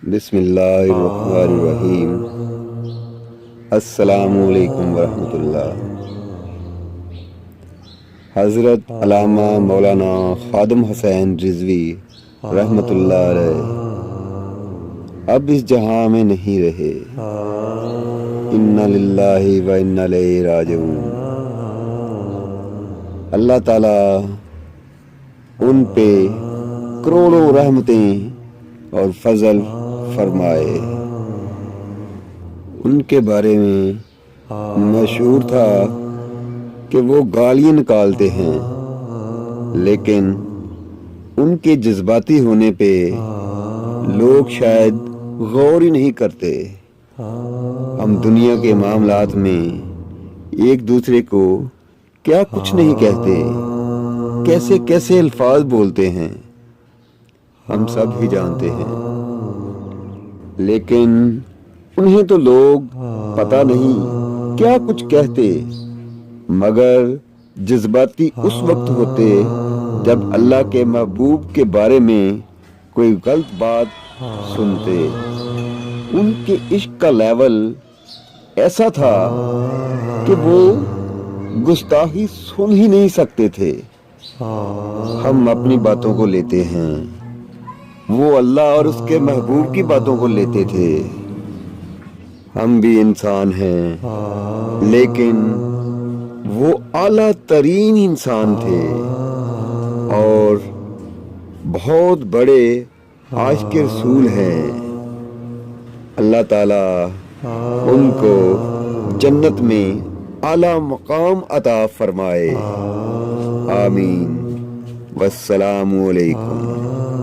بسم اللہ الرحمن الرحیم۔ السلام علیکم ورحمۃ اللہ۔ حضرت علامہ مولانا خادم حسین رضوی رحمۃ اللہ علیہ اب اس جہاں میں نہیں رہے۔ انا للہ و انا الیہ راجعون۔ اللہ تعالیٰ ان پہ کروڑوں رحمتیں اور فضل فرمائے۔ ان کے بارے میں مشہور تھا کہ وہ گالیاں نکالتے ہیں، لیکن ان کے جذباتی ہونے پہ لوگ شاید غور ہی نہیں کرتے۔ ہم دنیا کے معاملات میں ایک دوسرے کو کیا کچھ نہیں کہتے، کیسے کیسے الفاظ بولتے ہیں، ہم سب ہی جانتے ہیں، لیکن انہیں تو لوگ پتہ نہیں کیا کچھ کہتے، مگر جذباتی اس وقت ہوتے جب اللہ کے محبوب کے بارے میں کوئی غلط بات سنتے۔ ان کے عشق کا لیول ایسا تھا کہ وہ گستاخی سن ہی نہیں سکتے تھے۔ ہم اپنی باتوں کو لیتے ہیں، وہ اللہ اور اس کے محبوب کی باتوں کو لیتے تھے۔ ہم بھی انسان ہیں، لیکن وہ اعلیٰ ترین انسان تھے اور بہت بڑے عاشق رسول ہیں۔ اللہ تعالیٰ ان کو جنت میں اعلیٰ مقام عطا فرمائے۔ آمین۔ والسلام علیکم۔